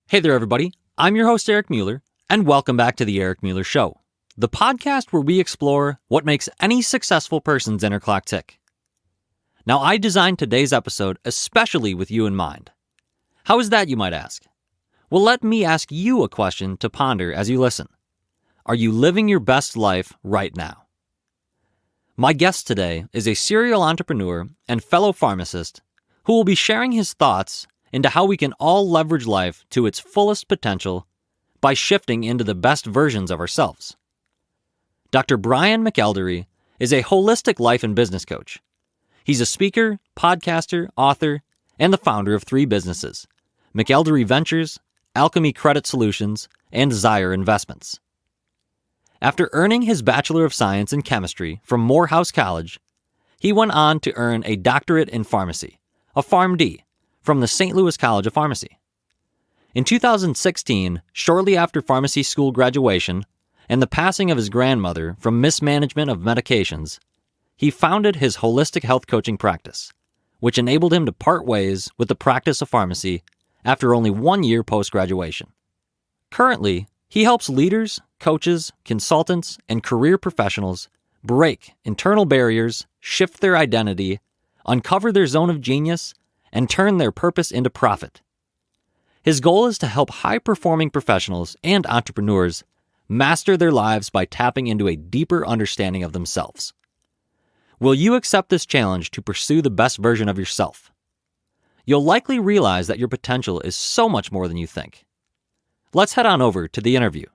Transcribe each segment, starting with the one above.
Hey there, everybody. I'm your host, Eric Mueller, and welcome back to The Eric Mueller Show, the podcast where we explore what makes any successful person's inner clock tick. Now, I designed today's episode especially with you in mind. How is that, you might ask? Well, let me ask you a question to ponder as you listen. Are you living your best life right now? My guest today is a serial entrepreneur and fellow pharmacist who will be sharing his thoughts into how we can all leverage life to its fullest potential by shifting into the best versions of ourselves. Dr. Bryan McElderry is a holistic life and business coach. He's a speaker, podcaster, author, and the founder of 3 businesses: McElderry Ventures, Alchemy Credit Solutions, and Zyer Investments. After earning his Bachelor of Science in Chemistry from Morehouse College, he went on to earn a doctorate in pharmacy, a PharmD, from the St. Louis College of Pharmacy. In 2016, shortly after pharmacy school graduation and the passing of his grandmother from mismanagement of medications, he founded his holistic health coaching practice, which enabled him to part ways with the practice of pharmacy after only 1 year post-graduation. Currently, he helps leaders, coaches, consultants, and career professionals break internal barriers, shift their identity, uncover their zone of genius, and turn their purpose into profit. His goal is to help high-performing professionals and entrepreneurs master their lives by tapping into a deeper understanding of themselves. Will you accept this challenge to pursue the best version of yourself? You'll likely realize that your potential is so much more than you think. Let's head on over to the interview.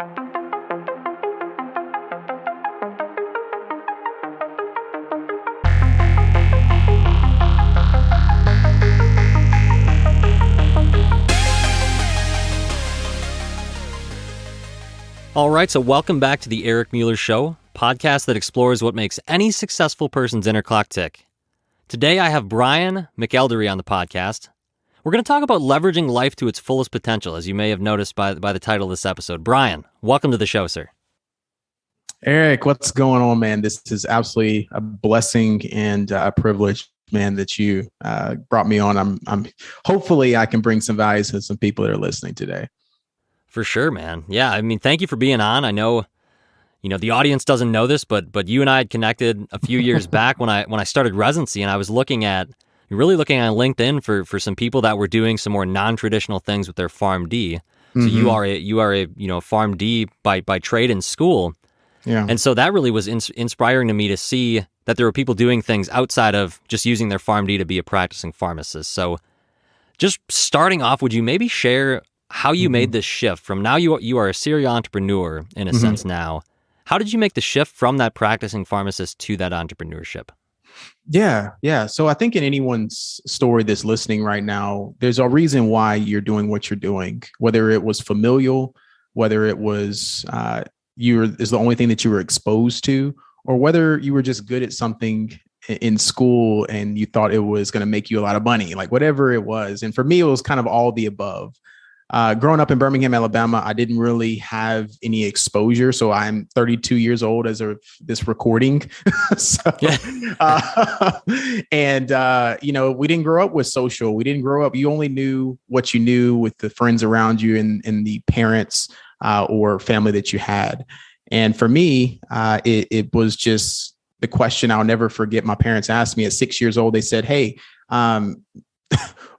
All right, so welcome back to the Eric Mueller Show, podcast that explores what makes any successful person's inner clock tick. Today, I have Bryan McElderry on the podcast. We're going to talk about leveraging life to its fullest potential, as you may have noticed by the title of this episode. Bryan, welcome to the show, sir. Eric, what's going on, man? This is absolutely a blessing and a privilege, man, that you brought me on. I'm hopefully I can bring some value to some people that are listening today. For sure, man. Yeah, I mean, thank you for being on. I know, the audience doesn't know this, but you and I had connected a few years back when I started residency, and I was looking on LinkedIn for some people that were doing some more non-traditional things with their PharmD. So you are a PharmD by trade in school. Yeah. And so that really was inspiring to me to see that there were people doing things outside of just using their PharmD to be a practicing pharmacist. So just starting off, would you maybe share how you made this shift from now you are a serial entrepreneur in a sense now? How did you make the shift from that practicing pharmacist to that entrepreneurship? Yeah. So I think in anyone's story that's listening right now, there's a reason why you're doing what you're doing, whether it was familial, whether it was is the only thing that you were exposed to, or whether you were just good at something in school and you thought it was going to make you a lot of money, like whatever it was. And for me, it was kind of all the above. Growing up in Birmingham, Alabama, I didn't really have any exposure. So I'm 32 years old as of this recording. We didn't grow up with social. We didn't grow up. You only knew what you knew with the friends around you and the parents or family that you had. And for me, it was just the question I'll never forget. My parents asked me at 6 years old, they said, "Hey,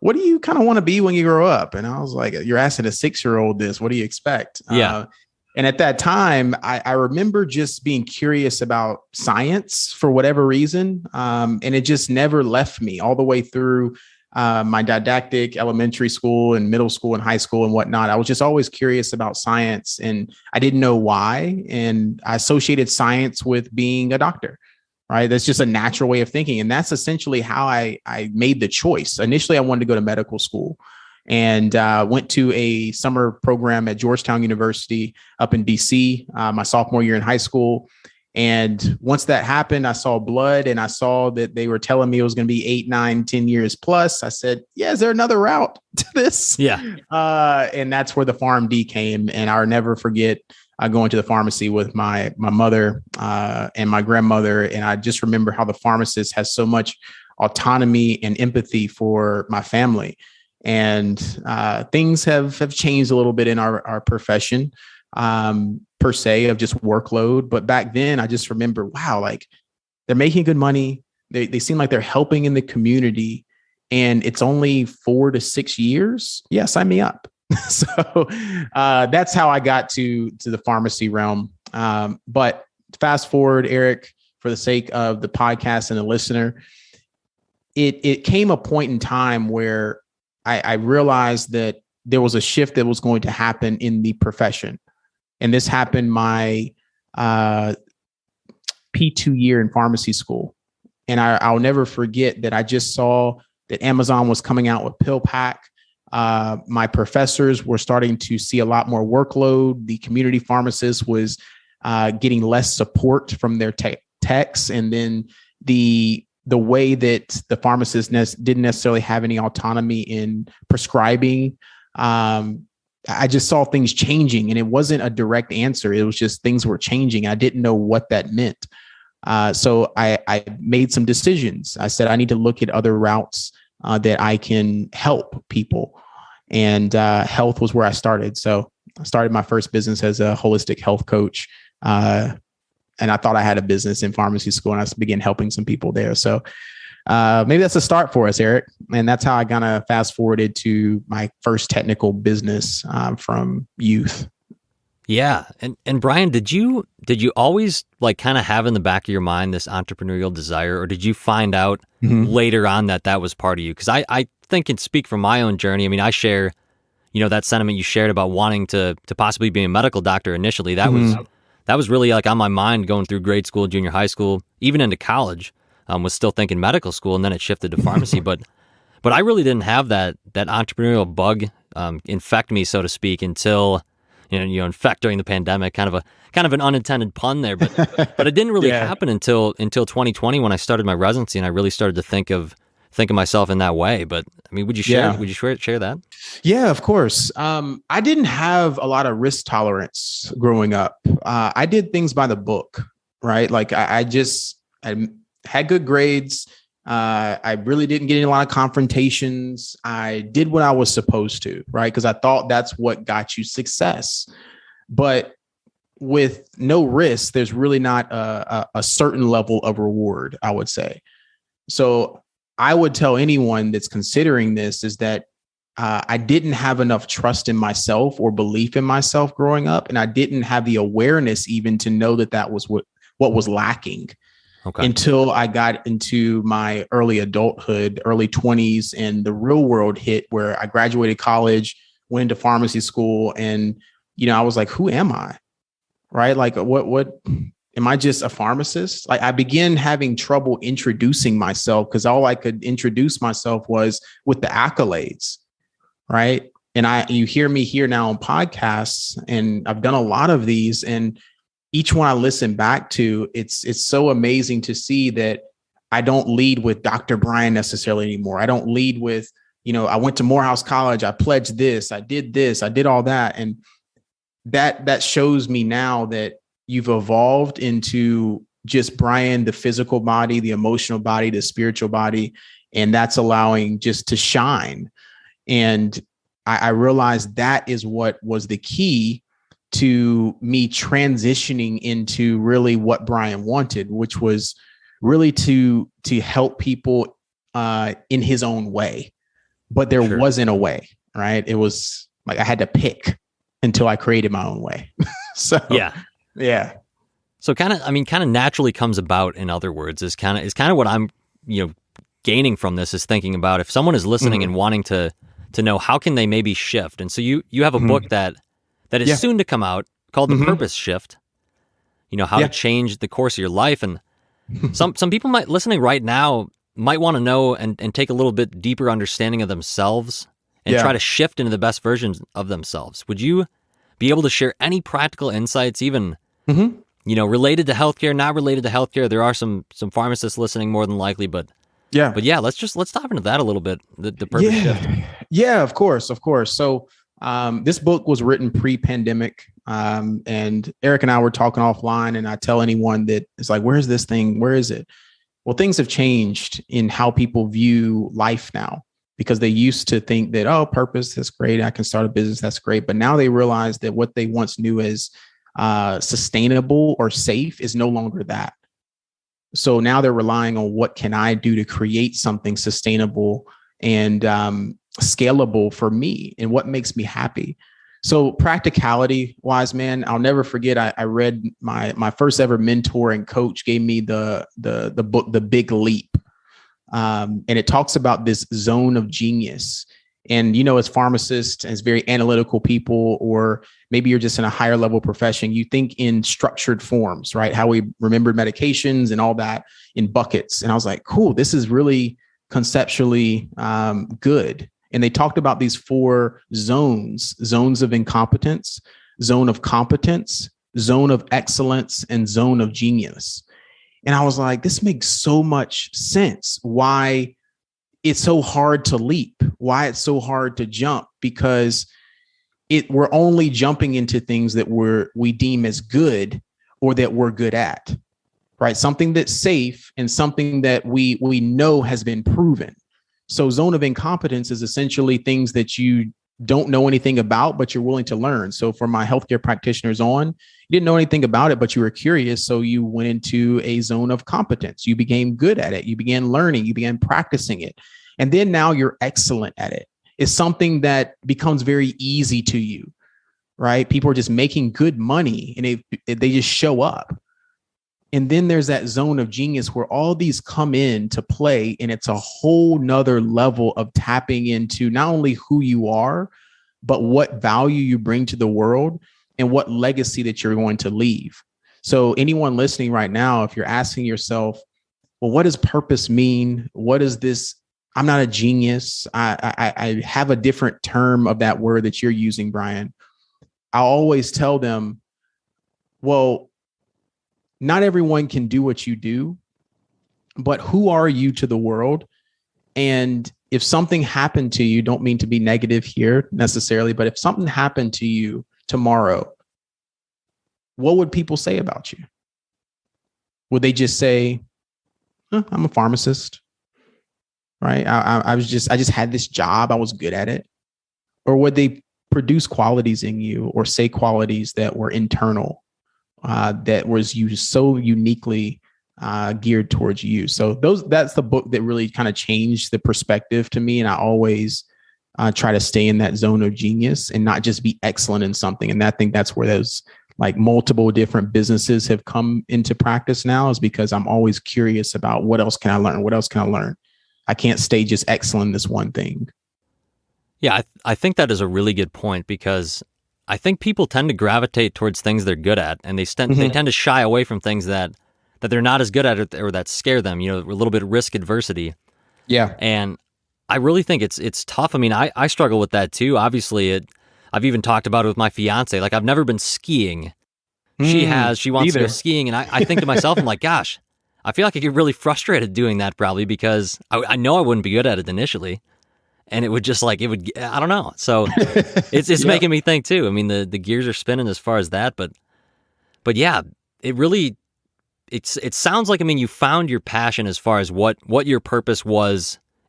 what do you kind of want to be when you grow up?" And I was like, "You're asking a 6-year-old this, what do you expect?" Yeah. And at that time, I remember just being curious about science for whatever reason. And it just never left me all the way through my didactic elementary school and middle school and high school and whatnot. I was just always curious about science and I didn't know why. And I associated science with being a doctor. Right. That's just a natural way of thinking. And that's essentially how I made the choice. Initially, I wanted to go to medical school and went to a summer program at Georgetown University up in DC, my sophomore year in high school. And once that happened, I saw blood and I saw that they were telling me it was going to be 8, 9, 10 years plus. I said, "Yeah, is there another route to this?" Yeah. And that's where the PharmD came. And I'll never forget going to the pharmacy with my mother and my grandmother. And I just remember how the pharmacist has so much autonomy and empathy for my family. And things have changed a little bit in our profession, per se, of just workload. But back then, I just remember, wow, like they're making good money. They seem like they're helping in the community, and it's only 4 to 6 years. Yeah, sign me up. So that's how I got to the pharmacy realm. But fast forward, Eric, for the sake of the podcast and the listener, it came a point in time where I realized that there was a shift that was going to happen in the profession. And this happened my P2 year in pharmacy school. And I'll never forget that I just saw that Amazon was coming out with PillPack. My professors were starting to see a lot more workload. The community pharmacist was getting less support from their techs. And then the way that the pharmacist didn't necessarily have any autonomy in prescribing. I just saw things changing, and it wasn't a direct answer. It was just things were changing. I didn't know what that meant. So I made some decisions. I said, I need to look at other routes that I can help people. And health was where I started. So I started my first business as a holistic health coach. And I thought I had a business in pharmacy school, and I began helping some people there. So maybe that's a start for us, Eric. And that's how I kind of fast forwarded to my first technical business from youth. Yeah. And Bryan, did you always like kind of have in the back of your mind this entrepreneurial desire, or did you find out later on that was part of you? Because I think and speak from my own journey. I mean, I share, that sentiment you shared about wanting to possibly be a medical doctor initially. That was really like on my mind going through grade school, junior high school, even into college. Was still thinking medical school, and then it shifted to pharmacy. But I really didn't have that entrepreneurial bug infect me, so to speak, until infect during the pandemic. Kind of an unintended pun there, but it didn't really happen until 2020 when I started my residency, and I really started to think of myself in that way. But I mean, would you share that? Yeah, of course. I didn't have a lot of risk tolerance growing up. I did things by the book, right? Like I had good grades. I really didn't get in a lot of confrontations. I did what I was supposed to, right? Because I thought that's what got you success. But with no risk, there's really not a certain level of reward, I would say. So I would tell anyone that's considering this is that I didn't have enough trust in myself or belief in myself growing up. And I didn't have the awareness even to know that was what was lacking. Okay. Until I got into my early adulthood, early 20s, and the real world hit, where I graduated college, went into pharmacy school, and I was like, who am I? Right? Like, what am I, just a pharmacist? Like, I began having trouble introducing myself because all I could introduce myself was with the accolades, right? And you hear me here now on podcasts, and I've done a lot of these, and each one I listen back to, it's so amazing to see that I don't lead with Dr. Bryan necessarily anymore. I don't lead with, I went to Morehouse College, I pledged this, I did all that. And that shows me now that you've evolved into just Bryan, the physical body, the emotional body, the spiritual body, and that's allowing just to shine. And I realized that is what was the key to me transitioning into really what Bryan wanted, which was really to help people in his own way. But there wasn't a way, right? It was like I had to pick until I created my own way. So yeah. So kind of naturally comes about, in other words, is kind of what I'm gaining from this, is thinking about if someone is listening and wanting to know how can they maybe shift. And so you have a book that is soon to come out called The Purpose Shift, how to change the course of your life. And some people listening right now might want to know and take a little bit deeper understanding of themselves and try to shift into the best versions of themselves. Would you be able to share any practical insights, even, related to healthcare, not related to healthcare? There are some pharmacists listening more than likely, but let's dive into that a little bit. The purpose shift. Yeah, of course. So, this book was written pre-pandemic, and Eric and I were talking offline, and I tell anyone that it's like, where's this thing? Where is it? Well, things have changed in how people view life now. because they used to think that, oh, purpose, that's great. I can start a business. That's great. But now they realize that what they once knew as sustainable or safe is no longer that. So now they're relying on what can I do to create something sustainable and scalable for me and what makes me happy. So practicality wise, man, I'll never forget. I read my first ever mentor and coach gave me the book, The Big Leap. And it talks about this zone of genius. And, as pharmacists, as very analytical people, or maybe you're just in a higher level profession, you think in structured forms, right? How we remembered medications and all that in buckets. And I was like, cool, this is really conceptually good. And they talked about these 4 zones of incompetence, zone of competence, zone of excellence, and zone of genius. And I was like, this makes so much sense. Why it's so hard to leap, why it's so hard to jump, because we're only jumping into things that we deem as good or that we're good at, right? Something that's safe and something that we know has been proven. So zone of incompetence is essentially things that you don't know anything about, but you're willing to learn. So for my healthcare practitioners you didn't know anything about it, but you were curious. So you went into a zone of competence. You became good at it. You began learning. You began practicing it. And then now you're excellent at it. It's something that becomes very easy to you, right? People are just making good money and they just show up. And then there's that zone of genius where all these come in to play, and it's a whole nother level of tapping into not only who you are, but what value you bring to the world and what legacy that you're going to leave. So anyone listening right now, if you're asking yourself, well, what does purpose mean? What is this? I'm not a genius. I have a different term of that word that you're using, Bryan. I always tell them, well, not everyone can do what you do, but who are you to the world? And if something happened to you, don't mean to be negative here necessarily, but if something happened to you tomorrow, what would people say about you? Would they just say, I'm a pharmacist, right? I just had this job. I was good at it. Or would they produce qualities in you or say qualities that were internal? That was used so uniquely geared towards you. So that's the book that really kind of changed the perspective to me. And I always try to stay in that zone of genius and not just be excellent in something. And I think that's where those like multiple different businesses have come into practice now, is because I'm always curious about what else can I learn? What else can I learn? I can't stay just excellent in this one thing. Yeah, I think that is a really good point, because I think people tend to gravitate towards things they're good at, and they tend to shy away from things that they're not as good at or that scare them, a little bit of risk adversity. Yeah. And I really think it's tough. I mean, I struggle with that too. Obviously, I've even talked about it with my fiance. Like, I've never been skiing. She wants to go skiing. And I think to myself, I'm like, gosh, I feel like I get really frustrated doing that probably, because I know I wouldn't be good at it initially. And it would just I don't know. So it's making me think too. I mean, the gears are spinning as far as that, but yeah, it really, it sounds like, I mean, you found your passion as far as what your purpose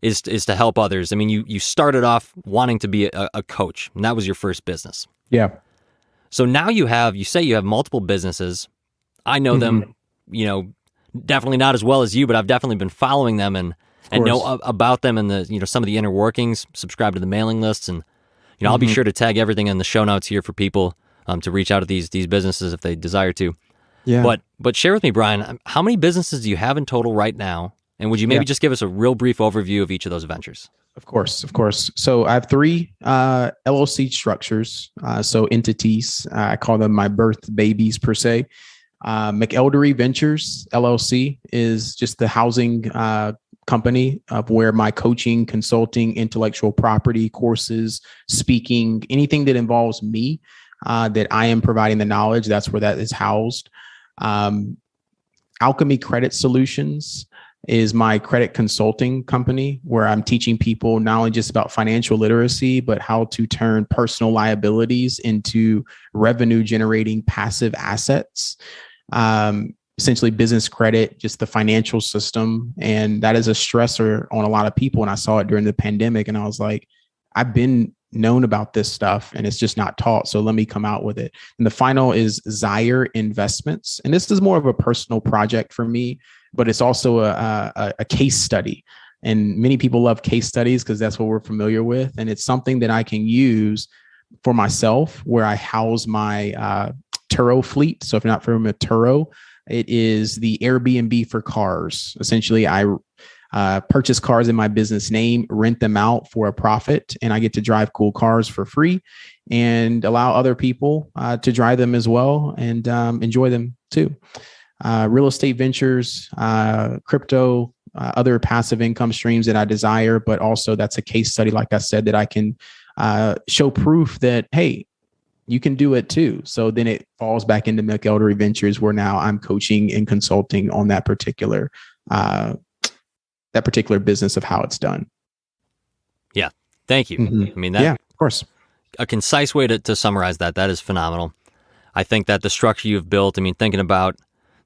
is to help others. I mean, you started off wanting to be a coach, and that was your first business. Yeah. So now you say you have multiple businesses. I know them, definitely not as well as you, but I've definitely been following them and know about them and the some of the inner workings, subscribe to the mailing lists, and I'll be sure to tag everything in the show notes here for people to reach out to these businesses if they desire to. Yeah. But share with me, Bryan, how many businesses do you have in total right now? And would you maybe just give us a real brief overview of each of those ventures? Of course. So I have 3 LLC structures, so entities. I call them my birth babies per se. McElderry Ventures LLC is just the housing company of where my coaching, consulting, intellectual property courses, speaking, anything that involves me, that I am providing the knowledge, that's where that is housed. Alchemy Credit Solutions is my credit consulting company, where I'm teaching people not only just about financial literacy, but how to turn personal liabilities into revenue generating passive assets. essentially business credit, just the financial system. And that is a stressor on a lot of people. And I saw it during the pandemic, and I was like, I've been known about this stuff and it's just not taught. So let me come out with it. And the final is Zyer Investments. And this is more of a personal project for me, but it's also a case study. And many people love case studies because that's what we're familiar with. And it's something that I can use for myself, where I house my Turo fleet. So if you're not familiar with Turo, it is the Airbnb for cars. Essentially, I purchase cars in my business name, rent them out for a profit, and I get to drive cool cars for free and allow other people to drive them as well and enjoy them too. Real estate ventures, crypto, other passive income streams that I desire, but also that's a case study, like I said, that I can show proof that, hey, you can do it too. So then it falls back into McElderry Ventures, where now I'm coaching and consulting on that particular business of how it's done. Yeah. Thank you. Mm-hmm. I mean, that, yeah, of course, a concise way to summarize that is phenomenal. I think that the structure you've built, I mean, thinking about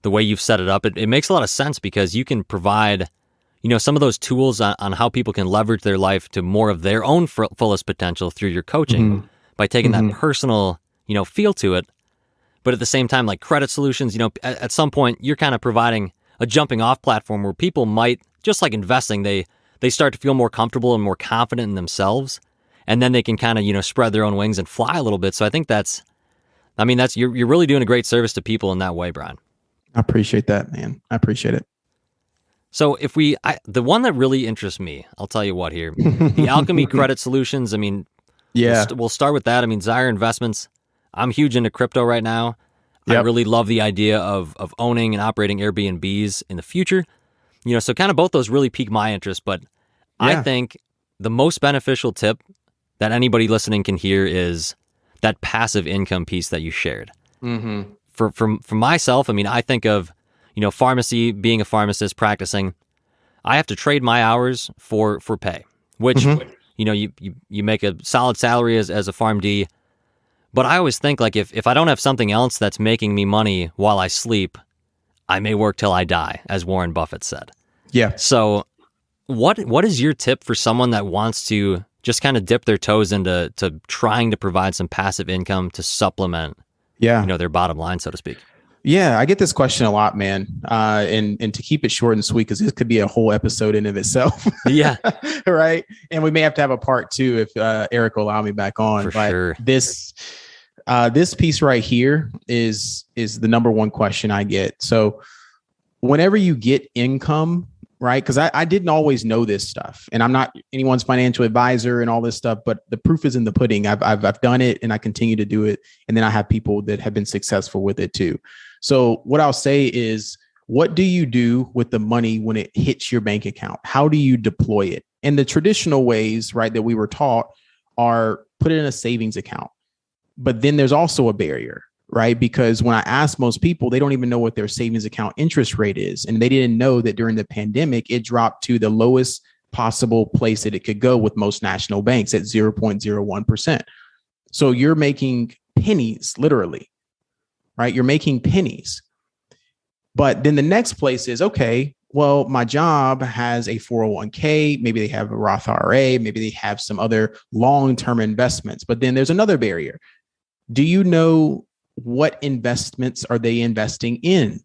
the way you've set it up, it makes a lot of sense, because you can provide, some of those tools on how people can leverage their life to more of their own fullest potential through your coaching by taking that personal, feel to it. But at the same time, like credit solutions, at some point you're kind of providing a jumping off platform where people might, just like investing, they start to feel more comfortable and more confident in themselves. And then they can kind of, spread their own wings and fly a little bit. So I think you're really doing a great service to people in that way, Bryan. I appreciate that, man. I appreciate it. So the one that really interests me, I'll tell you what here, the Alchemy credit solutions. I mean, yeah, we'll start with that. I mean, Zyer Investments, I'm huge into crypto right now. Yep. I really love the idea of owning and operating Airbnbs in the future. So kind of both those really pique my interest, but I think the most beneficial tip that anybody listening can hear is that passive income piece that you shared. Mm-hmm. For myself, I mean, I think of, pharmacy, being a pharmacist, practicing, I have to trade my hours for pay, which, you make a solid salary as a PharmD. But I always think, like, if I don't have something else that's making me money while I sleep, I may work till I die, as Warren Buffett said. Yeah. So what is your tip for someone that wants to just kind of dip their toes into trying to provide some passive income to supplement their bottom line, so to speak? Yeah, I get this question a lot, man. And to keep it short and sweet, because this could be a whole episode in of itself. Yeah. Right. And we may have to have a part 2 if Eric will allow me back on. For but sure. This piece right here is the number one question I get. So whenever you get income, right? Because I didn't always know this stuff, and I'm not anyone's financial advisor and all this stuff, but the proof is in the pudding. I've done it, and I continue to do it. And then I have people that have been successful with it too. So what I'll say is, what do you do with the money when it hits your bank account? How do you deploy it? And the traditional ways, right, that we were taught are put it in a savings account. But then there's also a barrier, right? Because when I ask most people, they don't even know what their savings account interest rate is. And they didn't know that during the pandemic, it dropped to the lowest possible place that it could go with most national banks at 0.01%. So you're making pennies, literally, right? You're making pennies. But then the next place is, okay, well, my job has a 401k. Maybe they have a Roth IRA. Maybe they have some other long-term investments. But then there's another barrier. Do you know what investments are they investing in?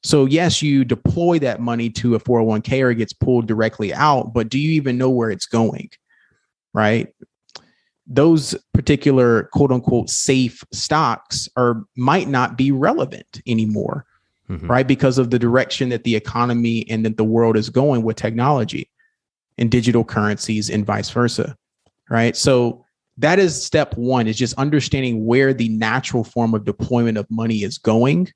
So yes, you deploy that money to a 401k or it gets pulled directly out, but do you even know where it's going, right? Those particular quote unquote safe stocks might not be relevant anymore, right? Because of the direction that the economy and that the world is going with technology and digital currencies and vice versa, right? So that is step one, is just understanding where the natural form of deployment of money is going.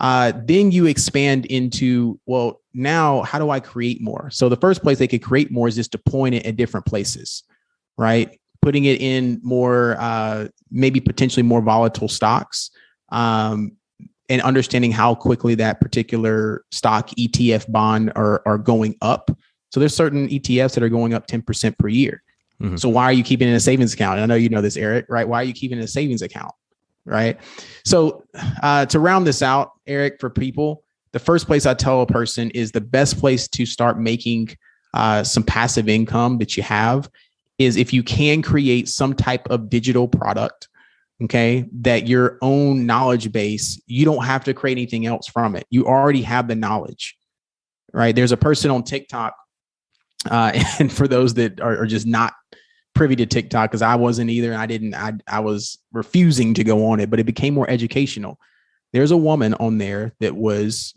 Then you expand into, well, now how do I create more? So the first place they could create more is just deploying it at different places, right? Putting it in more, maybe potentially more volatile stocks, and understanding how quickly that particular stock, ETF, bond are going up. So there's certain ETFs that are going up 10% per year. So why are you keeping it in a savings account? And I know you know this, Eric, right? Why are you keeping it in a savings account, right? So to round this out, Eric, for people, the first place I tell a person is the best place to start making some passive income that you have is if you can create some type of digital product, okay, that your own knowledge base, you don't have to create anything else from it. You already have the knowledge, right? There's a person on TikTok, and for those that are just not privy to TikTok, because I wasn't either, and I was refusing to go on it, but it became more educational. There's a woman on there that was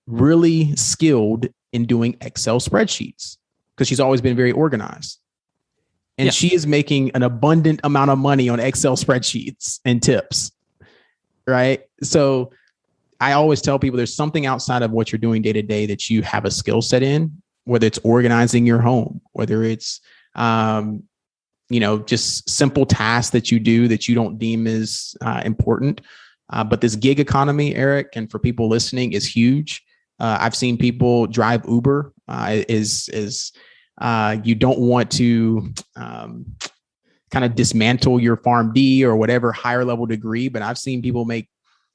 really skilled in doing Excel spreadsheets because she's always been very organized. And she is making an abundant amount of money on Excel spreadsheets and tips, right? So I always tell people there's something outside of what you're doing day to day that you have a skill set in, whether it's organizing your home, whether it's, just simple tasks that you do that you don't deem as important. But this gig economy, Eric, and for people listening, is huge. I've seen people drive Uber. You don't want to kind of dismantle your PharmD or whatever higher level degree, but I've seen people make,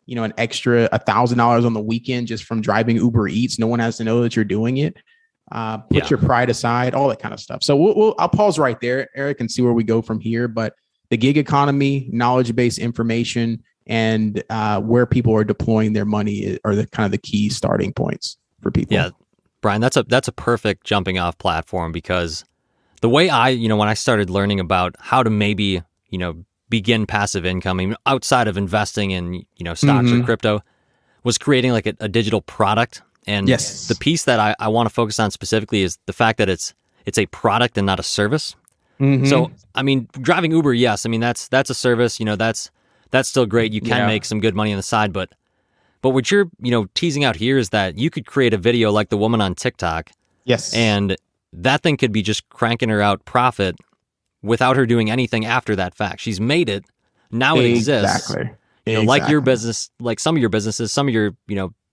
an extra $1,000 on the weekend just from driving Uber Eats. No one has to know that you're doing it. Put your pride aside, all that kind of stuff. So I'll pause right there, Eric, and see where we go from here. But the gig economy, knowledge-based information, and where people are deploying their money are the kind of the key starting points for people. Yeah, Bryan, that's a perfect jumping off platform, because the way when I started learning about how to maybe, begin passive income, I mean, outside of investing in, stocks or crypto, was creating like a digital product. And the piece that I want to focus on specifically is the fact that it's a product and not a service. So, I mean, driving Uber, yes, I mean, that's a service, that's still great. You can make some good money on the side, but what you're, teasing out here is that you could create a video like the woman on TikTok. Yes. And that thing could be just cranking her out profit without her doing anything after that fact. She's made it. Now it exists. Exactly. Like your business, like some of your businesses, some of your,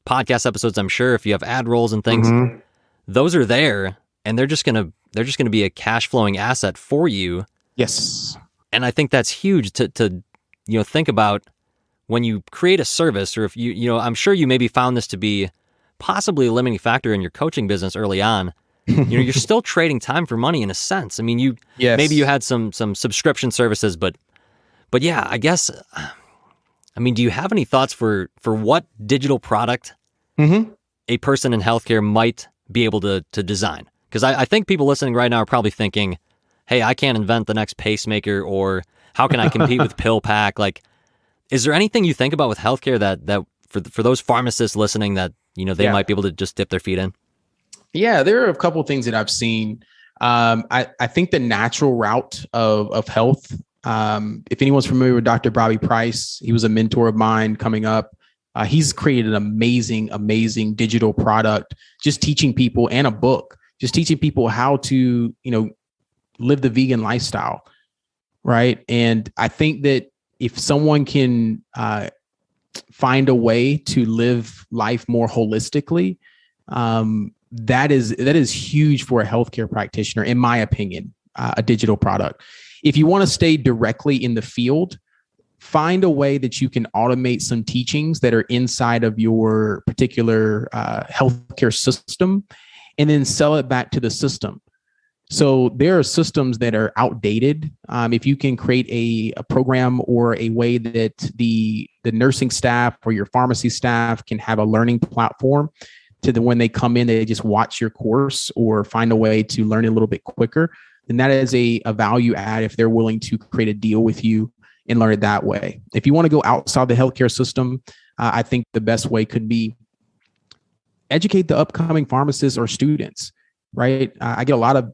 podcast episodes, I'm sure if you have ad rolls and things, those are there, and they're just going to be a cash flowing asset for you. Yes. And I think that's huge to think about when you create a service, or if I'm sure you maybe found this to be possibly a limiting factor in your coaching business early on. You're still trading time for money in a sense. I mean, maybe you had some subscription services, but yeah, I guess, I mean, do you have any thoughts for what digital product a person in healthcare might be able to design? Because I think people listening right now are probably thinking, hey, I can't invent the next pacemaker, or how can I compete with PillPack? Like, is there anything you think about with healthcare that for those pharmacists listening that, they might be able to just dip their feet in? Yeah, there are a couple of things that I've seen. I think the natural route of health, if anyone's familiar with Dr. Bobby Price, he was a mentor of mine coming up. He's created an amazing digital product, just teaching people, and a book, just teaching people how to, live the vegan lifestyle. Right. And I think that if someone can find a way to live life more holistically, that is huge for a healthcare practitioner, in my opinion, a digital product. If you want to stay directly in the field, find a way that you can automate some teachings that are inside of your particular healthcare system, and then sell it back to the system. So there are systems that are outdated. If you can create a program or a way that the nursing staff or your pharmacy staff can have a learning platform when they come in, they just watch your course or find a way to learn it a little bit quicker, then that is a value add if they're willing to create a deal with you and learn it that way. If you want to go outside the healthcare system, I think the best way could be educate the upcoming pharmacists or students, right? I get a lot of,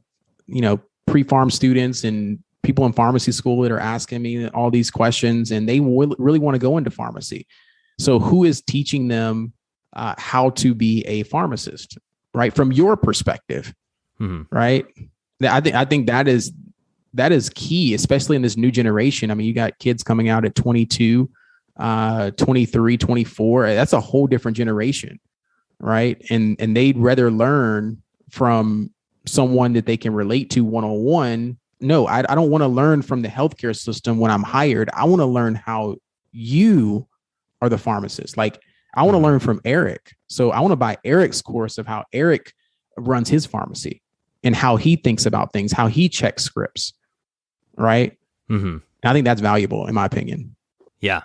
pre-pharm students and people in pharmacy school that are asking me all these questions, and they really want to go into pharmacy. So who is teaching them how to be a pharmacist, right? From your perspective, right? I think that is key, especially in this new generation. I mean, you got kids coming out at 22, 23, 24. That's a whole different generation, right? And they'd rather learn from someone that they can relate to one-on-one. No, I don't want to learn from the healthcare system when I'm hired. I want to learn how you are the pharmacist. Like, I want to learn from Eric. So I want to buy Eric's course of how Eric runs his pharmacy and how he thinks about things, how he checks scripts. Right. And I think that's valuable in my opinion. Yeah.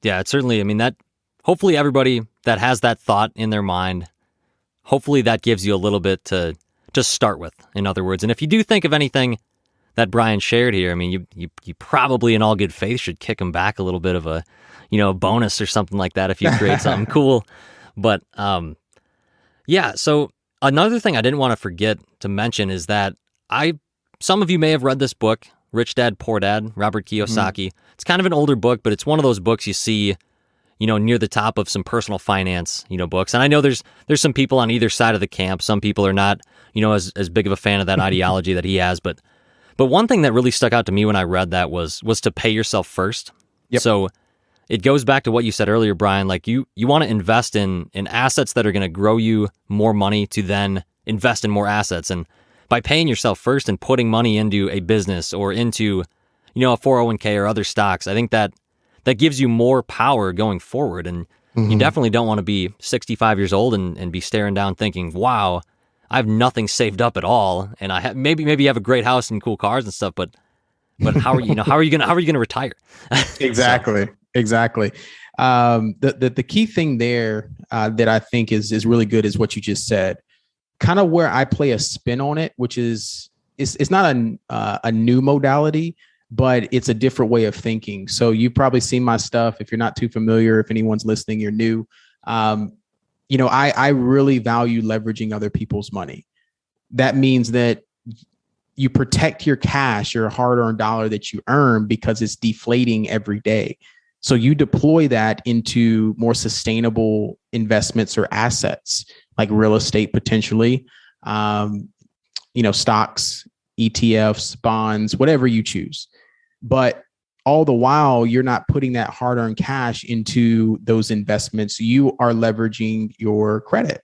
Yeah. It's certainly, I mean, that hopefully everybody that has that thought in their mind, hopefully that gives you a little bit to start with, in other words. And if you do think of anything that Bryan shared here, I mean, you probably in all good faith should kick him back a little bit of a, a bonus or something like that if you create something cool. But yeah, so another thing I didn't want to forget to mention is that some of you may have read this book, Rich Dad, Poor Dad, Robert Kiyosaki. It's kind of an older book, but it's one of those books you see, near the top of some personal finance, books. And I know there's some people on either side of the camp. Some people are not, as big of a fan of that ideology that he has. But one thing that really stuck out to me when I read that was to pay yourself first. Yep. So it goes back to what you said earlier, Bryan. Like you want to invest in assets that are going to grow you more money to then invest in more assets. And by paying yourself first and putting money into a business or into, a 401k or other stocks, I think that gives you more power going forward. And you definitely don't want to be 65 years old and be staring down thinking, wow, I have nothing saved up at all. And I have maybe you have a great house and cool cars and stuff, but how are you going to retire? Exactly. Exactly. The key thing there that I think is really good is what you just said. Kind of where I play a spin on it, which is it's not a new modality, but it's a different way of thinking. So you've probably seen my stuff. If you're not too familiar, if anyone's listening, you're new. I really value leveraging other people's money. That means that you protect your cash, your hard-earned dollar that you earn, because it's deflating every day. So you deploy that into more sustainable investments or assets like real estate, potentially, stocks, ETFs, bonds, whatever you choose. But all the while, you're not putting that hard-earned cash into those investments. You are leveraging your credit,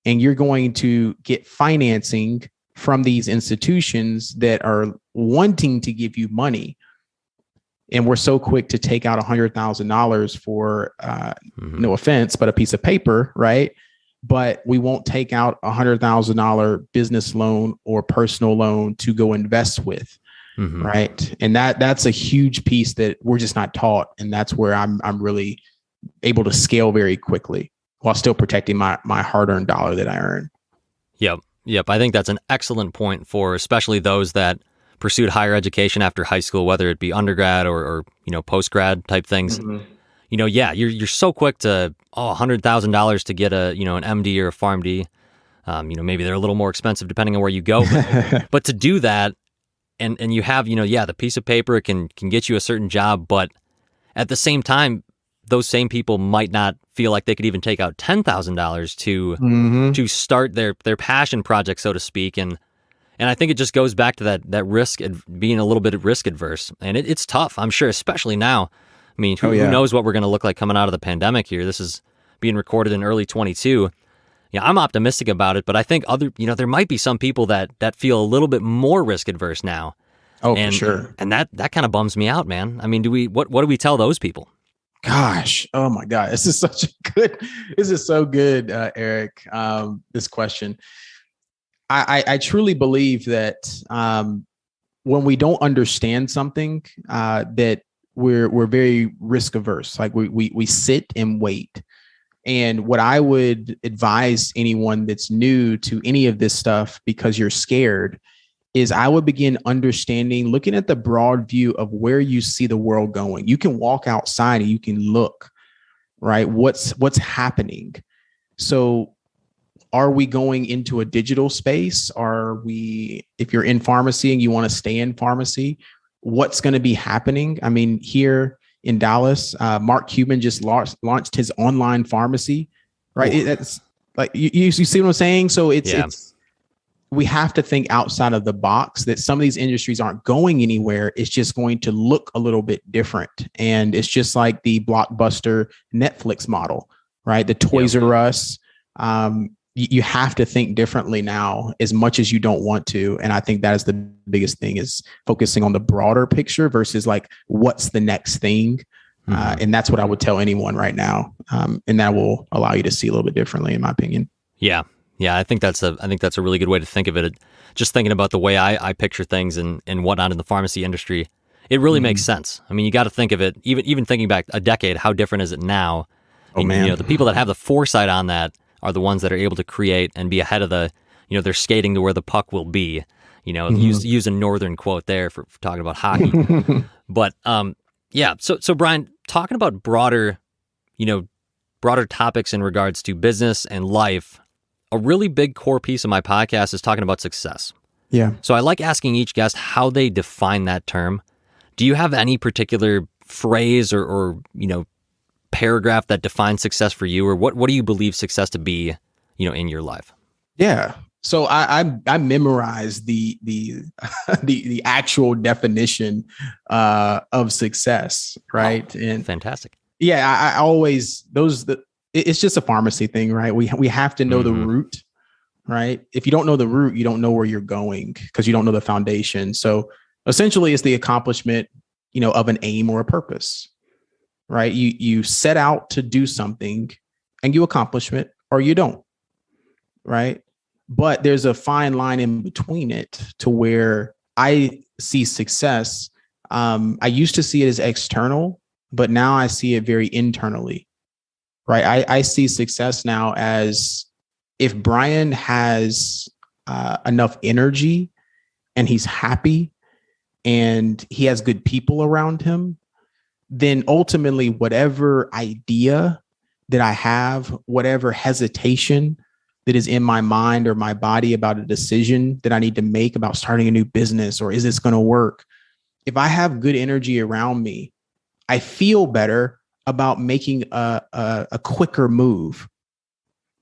and you're going to get financing from these institutions that are wanting to give you money. And we're so quick to take out $100,000 for, no offense, but a piece of paper, right? But we won't take out $100,000 business loan or personal loan to go invest with, right? And that's a huge piece that we're just not taught, and that's where I'm really able to scale very quickly while still protecting my hard-earned dollar that I earn. Yep. I think that's an excellent point for especially those that pursued higher education after high school, whether it be undergrad or post-grad type things. You're so quick to $100,000 to get a an MD or a PharmD. Maybe they're a little more expensive depending on where you go, but to do that and you have the piece of paper, it can get you a certain job, but at the same time, those same people might not feel like they could even take out $10,000 to start their passion project, so to speak. And I think it just goes back to that risk, being a little bit risk adverse. And it's tough, I'm sure, especially now. I mean, who knows what we're going to look like coming out of the pandemic here? This is being recorded in early 22. I'm optimistic about it, but I think there might be some people that feel a little bit more risk adverse now. For sure. And that kind of bums me out, man. I mean, what do we tell those people? Gosh, oh my God, this is so good, Eric. This question. I truly believe that when we don't understand something, that we're very risk averse. Like we sit and wait. And what I would advise anyone that's new to any of this stuff, because you're scared, is I would begin looking at the broad view of where you see the world going. You can walk outside and you can look, right? What's happening? So are we going into a digital space? If you're in pharmacy and you want to stay in pharmacy, what's going to be happening? I mean, here in Dallas, Mark Cuban just launched his online pharmacy, right? That's like, you see what I'm saying? So we have to think outside of the box, that some of these industries aren't going anywhere. It's just going to look a little bit different. And it's just like the Blockbuster Netflix model, right? The Toys R Us. You have to think differently now, as much as you don't want to. And I think that is the biggest thing, is focusing on the broader picture versus like, what's the next thing? And that's what I would tell anyone right now. And that will allow you to see a little bit differently, in my opinion. Yeah. Yeah. I think that's a really good way to think of it. Just thinking about the way I picture things and whatnot in the pharmacy industry, it really makes sense. I mean, you got to think of it, even thinking back a decade, how different is it now? Oh, man. You know, the people that have the foresight on that are the ones that are able to create and be ahead of the, you know, they're skating to where the puck will be, you know, use a Northern quote there for talking about hockey. But, yeah. So Bryan, talking about broader topics in regards to business and life, a really big core piece of my podcast is talking about success. Yeah. So I like asking each guest how they define that term. Do you have any particular phrase or you know, paragraph that defines success for you, or what do you believe success to be, you know, in your life? Yeah. So I memorized the the actual definition of success, right? Oh, and fantastic. yeah, I always it's just a pharmacy thing, right? We have to know the root, right? If you don't know the root, you don't know where you're going because you don't know the foundation. So essentially, it's the accomplishment, you know, of an aim or a purpose, right? You set out to do something, and you accomplish it, or you don't, right? But there's a fine line in between it to where I see success. I used to see it as external, but now I see it very internally, right? I see success now as if Bryan has enough energy and he's happy and he has good people around him, then ultimately whatever idea that I have, whatever hesitation that is in my mind or my body about a decision that I need to make about starting a new business, or is this going to work? If I have good energy around me, I feel better about making a quicker move,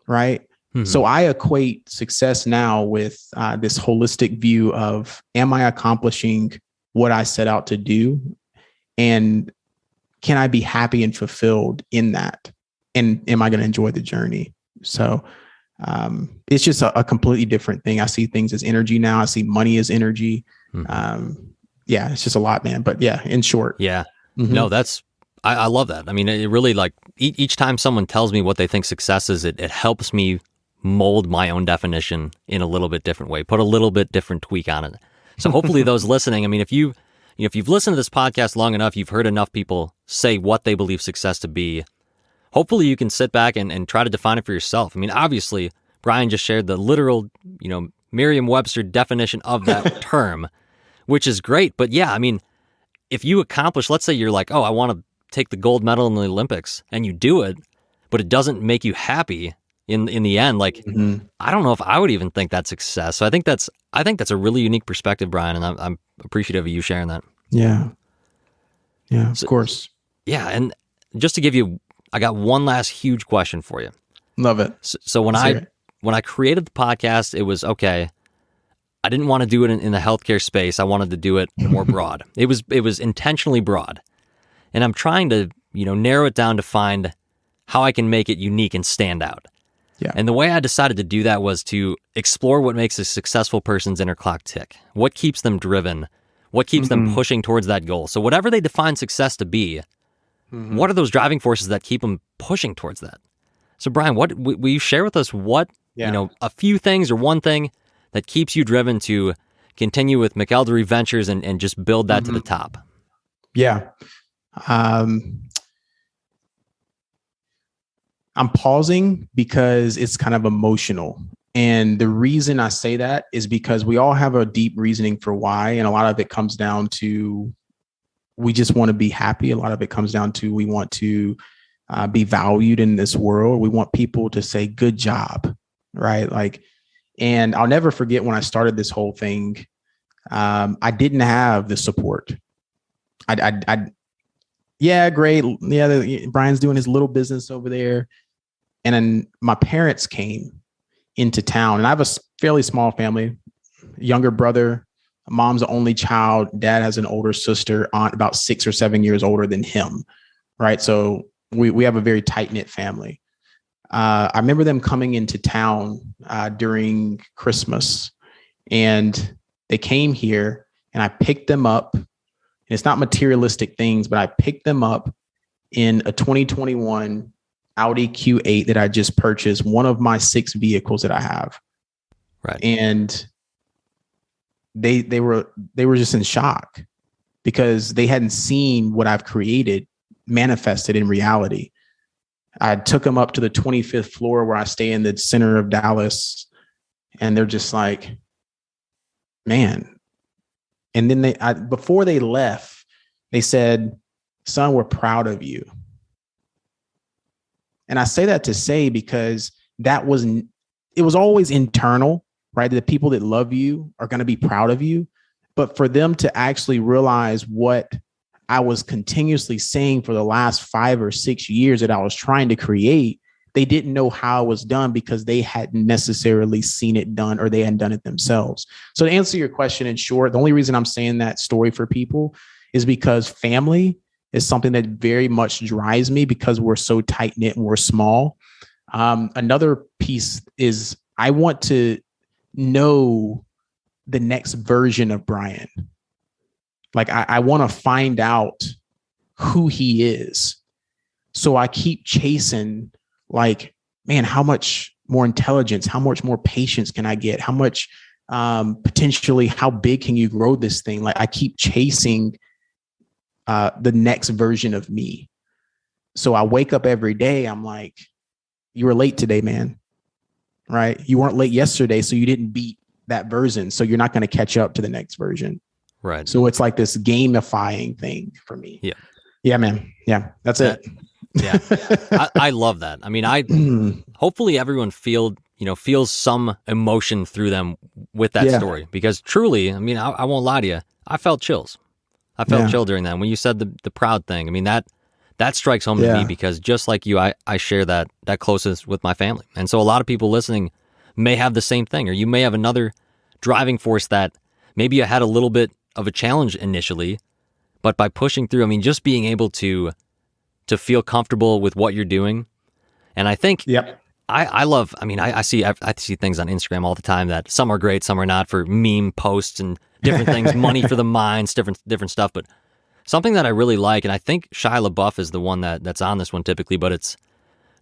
right? So I equate success now with this holistic view of, am I accomplishing what I set out to do? And can I be happy and fulfilled in that? And am I going to enjoy the journey? So it's just a completely different thing. I see things as energy now. I see money as energy. Yeah, it's just a lot, man. But yeah, in short. Yeah. No, I love that. I mean, it really, like, each time someone tells me what they think success is, it helps me mold my own definition in a little bit different way, put a little bit different tweak on it. So hopefully those listening, I mean, if you've listened to this podcast long enough, you've heard enough people say what they believe success to be. Hopefully you can sit back and try to define it for yourself. I mean, obviously, Bryan just shared the literal, you know, Merriam-Webster definition of that term, which is great. But yeah, I mean, if you accomplish, let's say you're like, oh, I want to take the gold medal in the Olympics, and you do it, but it doesn't make you happy in the end, like, I don't know if I would even think that's success. So I think that's a really unique perspective, Bryan, and I'm appreciative of you sharing that. Yeah. Yeah, of course. Yeah. And just to give you, I got one last huge question for you. Love it. So when I created the podcast, it was, okay, I didn't want to do it in the healthcare space. I wanted to do it more broad. It was intentionally broad. And I'm trying to, you know, narrow it down to find how I can make it unique and stand out. Yeah. And the way I decided to do that was to explore what makes a successful person's inner clock tick. What keeps them driven? What keeps them pushing towards that goal? So whatever they define success to be, what are those driving forces that keep them pushing towards that? So Bryan, will you share with us what, you know, a few things or one thing that keeps you driven to continue with McElderry Ventures and just build that to the top? Yeah. I'm pausing because it's kind of emotional. And the reason I say that is because we all have a deep reasoning for why. And a lot of it comes down to, we just want to be happy. A lot of it comes down to, we want to be valued in this world. We want people to say, good job. Right. Like, and I'll never forget when I started this whole thing, I didn't have the support. Yeah, great. Yeah. Bryan's doing his little business over there. And then my parents came into town, and I have a fairly small family, younger brother, mom's the only child. Dad has an older sister, aunt about 6 or 7 years older than him. Right. So we have a very tight knit family. I remember them coming into town during Christmas, and they came here, and I picked them up. And it's not materialistic things, but I picked them up in a 2021 Audi Q8 that I just purchased, one of my 6 vehicles that I have. Right. And they were just in shock because they hadn't seen what I've created manifested in reality. I took them up to the 25th floor where I stay in the center of Dallas, and they're just like, man. And then before they left, they said, son, we're proud of you. And I say that to say, because it was always internal, right? The people that love you are going to be proud of you. But for them to actually realize what I was continuously saying for the last 5 or 6 years that I was trying to create, they didn't know how it was done because they hadn't necessarily seen it done, or they hadn't done it themselves. So to answer your question in short, the only reason I'm saying that story for people is because family is something that very much drives me, because we're so tight knit and we're small. Another piece is I want to know the next version of Bryan. Like I want to find out who he is. So I keep chasing, like, man, how much more intelligence, how much more patience can I get? How much potentially, how big can you grow this thing? Like I keep chasing the next version of me. So I wake up every day, I'm like, you were late today, man. Right? You weren't late yesterday, so you didn't beat that version. So you're not going to catch up to the next version. Right. So it's like this gamifying thing for me. Yeah. Yeah, man. Yeah, that's it. Yeah. I love that. I mean, hopefully everyone feels some emotion through them with that story, because truly, I mean, I won't lie to you. I felt chills. I felt chill during that. When you said the proud thing, I mean, that strikes home to me, because just like you, I share that closest with my family. And so a lot of people listening may have the same thing, or you may have another driving force that maybe you had a little bit of a challenge initially, but by pushing through, I mean, just being able to feel comfortable with what you're doing. And I think I love, I mean, I see things on Instagram all the time that some are great, some are not, for meme posts and different things, money for the minds, different stuff. But something that I really like, and I think Shia LaBeouf is the one that's on this one typically, but it's,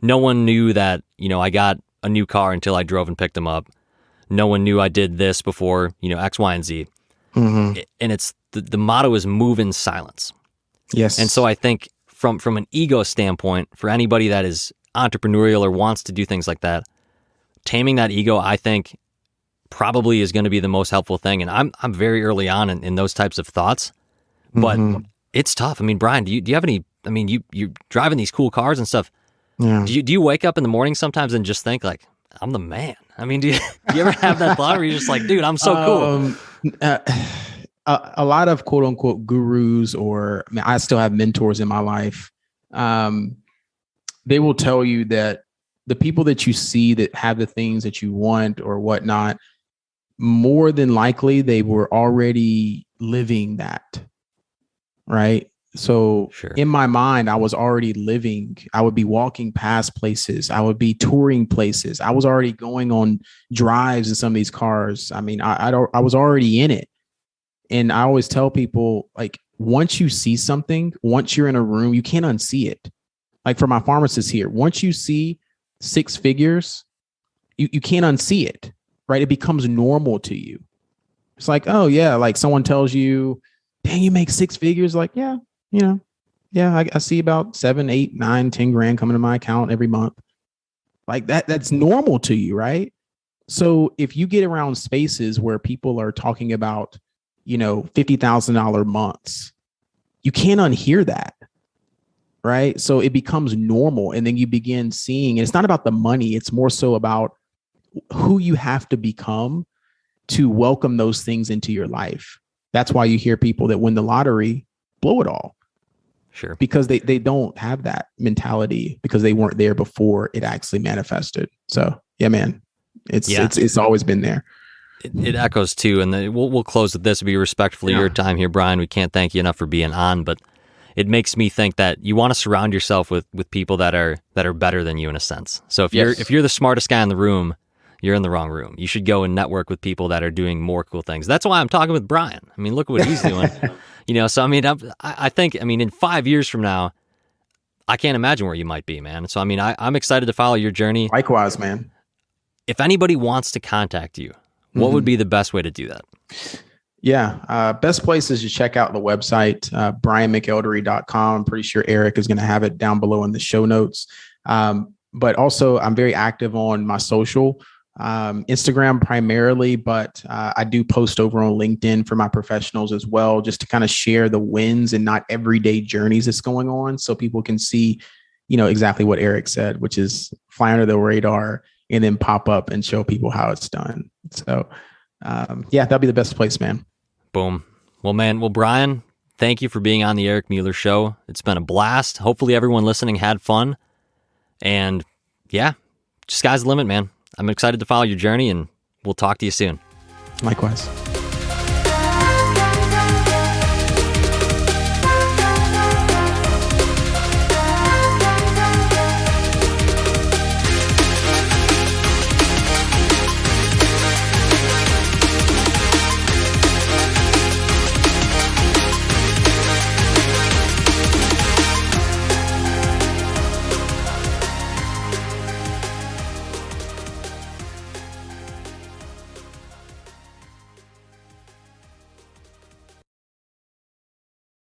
no one knew that, I got a new car until I drove and picked them up. No one knew I did this before, X, Y, and Z. Mm-hmm. And it's the motto is move in silence. Yes. And so I think from an ego standpoint, for anybody that is entrepreneurial or wants to do things like that, taming that ego, I think, probably is going to be the most helpful thing. And I'm very early on in those types of thoughts, but it's tough. I mean, Bryan, do you have any? I mean, you're driving these cool cars and stuff. Yeah. Do you wake up in the morning sometimes and just think like, I'm the man? I mean, do you ever have that thought where you're just like, dude, I'm so cool? A lot of quote unquote gurus, or I mean, I still have mentors in my life. They will tell you that the people that you see that have the things that you want or whatnot, more than likely they were already living that. Right. So in my mind, I was already living. I would be walking past places. I would be touring places. I was already going on drives in some of these cars. I mean, I was already in it. And I always tell people, like, once you see something, once you're in a room, you can't unsee it. Like for my pharmacist here, once you see 6 figures, you can't unsee it, right? It becomes normal to you. It's like, oh yeah, like someone tells you, dang, you make 6 figures. Like, yeah, I see about 7, 8, 9, 10 grand coming to my account every month. Like that's normal to you, right? So if you get around spaces where people are talking about, $50,000 months, you can't unhear that. Right. So it becomes normal. And then you begin seeing, and it's not about the money. It's more so about who you have to become to welcome those things into your life. That's why you hear people that win the lottery blow it all. Sure. Because they don't have that mentality, because they weren't there before it actually manifested. So yeah, man, it's always been there. It echoes too. And we'll close with this to be respectful of your time here, Bryan. We can't thank you enough for being on, but it makes me think that you want to surround yourself with people that are better than you in a sense. So if you're the smartest guy in the room, you're in the wrong room. You should go and network with people that are doing more cool things. That's why I'm talking with Bryan. I mean, look what he's doing. So I mean, I think, I mean, in 5 years from now, I can't imagine where you might be, man. So, I mean, I'm excited to follow your journey. Likewise, man. If anybody wants to contact you, what would be the best way to do that? Yeah. Best place is to check out the website, bryanmcelderry.com. I'm pretty sure Eric is going to have it down below in the show notes. But also, I'm very active on my social, Instagram primarily, but I do post over on LinkedIn for my professionals as well, just to kind of share the wins and not everyday journeys that's going on, so people can see, exactly what Eric said, which is fly under the radar and then pop up and show people how it's done. So, yeah, that'll be the best place, man. Boom. Well, Bryan, thank you for being on the Eric Mueller Show. It's been a blast. Hopefully everyone listening had fun. And yeah, sky's the limit, man. I'm excited to follow your journey, and we'll talk to you soon. Likewise.